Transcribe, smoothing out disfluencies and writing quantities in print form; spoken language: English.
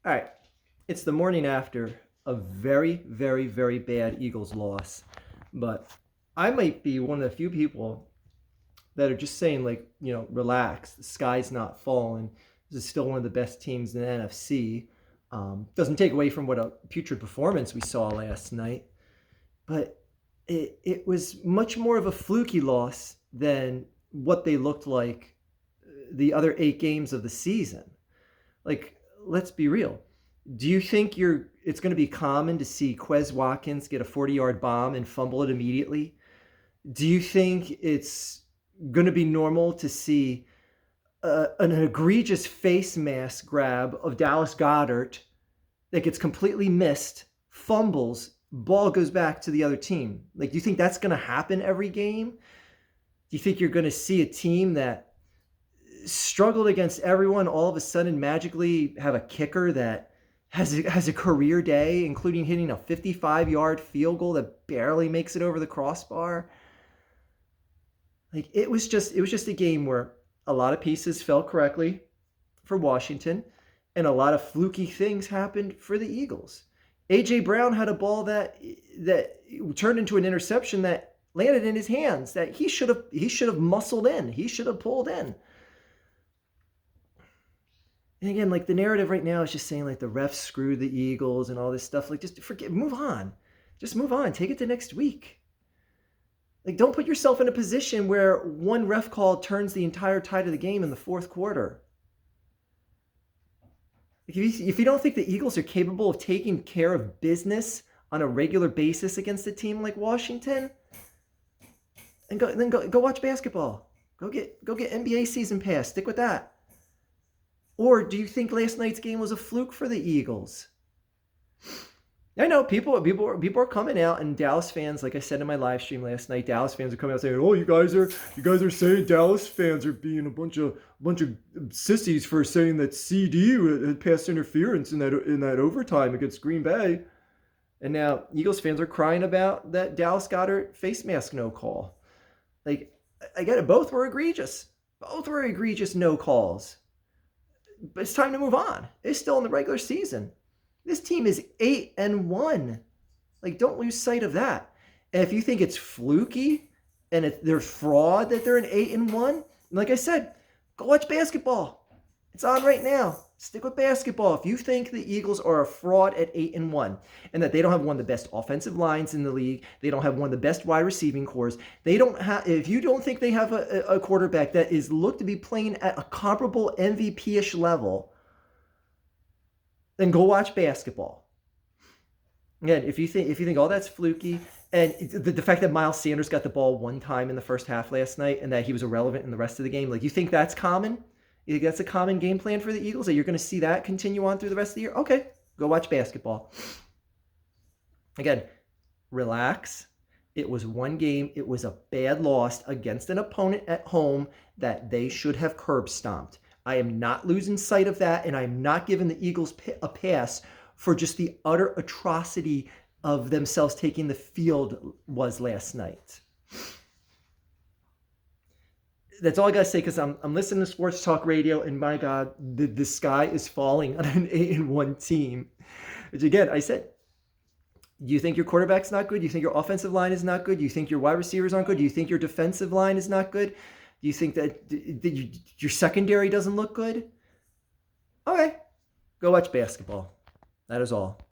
All right. It's the morning after a very, very, very bad Eagles loss. But I might be one of the few people that are just saying, like, relax. The sky's not falling. This is still one of the best teams in the NFC. Doesn't take away from what a putrid performance we saw last night. But it was much more of a fluky loss than what they looked like the other 8 games of the season. Like, let's be real. Do you think it's going to be common to see Quez Watkins get a 40-yard bomb and fumble it immediately? Do you think it's going to be normal to see an egregious face mask grab of Dallas Goedert that gets completely missed, fumbles, ball goes back to the other team? Like, do you think that's going to happen every game? Do you think you're going to see a team that struggled against everyone all of a sudden magically have a kicker that has a career day, including hitting a 55-yard field goal that barely makes it over the crossbar? Like, it was just a game where a lot of pieces fell correctly for Washington and a lot of fluky things happened for the Eagles. AJ Brown had a ball that turned into an interception that landed in his hands that he should have muscled in. He should have pulled in. And again, like, the narrative right now is just saying, like, the refs screwed the Eagles and all this stuff. Like, just forget, move on. Just move on. Take it to next week. Like, don't put yourself in a position where one ref call turns the entire tide of the game in the fourth quarter. If you don't think the Eagles are capable of taking care of business on a regular basis against a team like Washington, then go watch basketball. Go get NBA season pass. Stick with that. Or do you think last night's game was a fluke for the Eagles? I know people are coming out, and Dallas fans, like I said in my live stream last night, Dallas fans are coming out saying, "Oh, you guys are saying Dallas fans are being a bunch of sissies for saying that CD had pass interference in that overtime against Green Bay." And now Eagles fans are crying about that Dallas Goedert face mask no call. Like, I get it, both were egregious. Both were egregious no calls. But it's time to move on. It's still in the regular season. This team is 8-1. Like, don't lose sight of that. And if you think it's fluky and they're fraud that they're an 8-1, like I said, go watch basketball. It's on right now. Stick with basketball. If you think the Eagles are a fraud at 8-1 and that they don't have one of the best offensive lines in the league, they don't have one of the best wide receiving cores, they don't have. If you don't think they have a quarterback that is looked to be playing at a comparable MVP-ish level, then go watch basketball. Again, if you think all that's fluky, and the fact that Miles Sanders got the ball one time in the first half last night and that he was irrelevant in the rest of the game, like, you think that's common? You think that's a common game plan for the Eagles, that you're going to see that continue on through the rest of the year? Okay, go watch basketball. Again, relax. It was one game. It was a bad loss against an opponent at home that they should have curb stomped. I am not losing sight of that, and I'm not giving the Eagles a pass for just the utter atrocity of themselves taking the field was last night. That's all I gotta say, because I'm listening to sports talk radio, and my God, the sky is falling on an 8-1 team. Which, again, I said, do you think your quarterback's not good? Do you think your offensive line is not good? Do you think your wide receivers aren't good? Do you think your defensive line is not good? Do you think that your secondary doesn't look good? Okay, go watch basketball. That is all.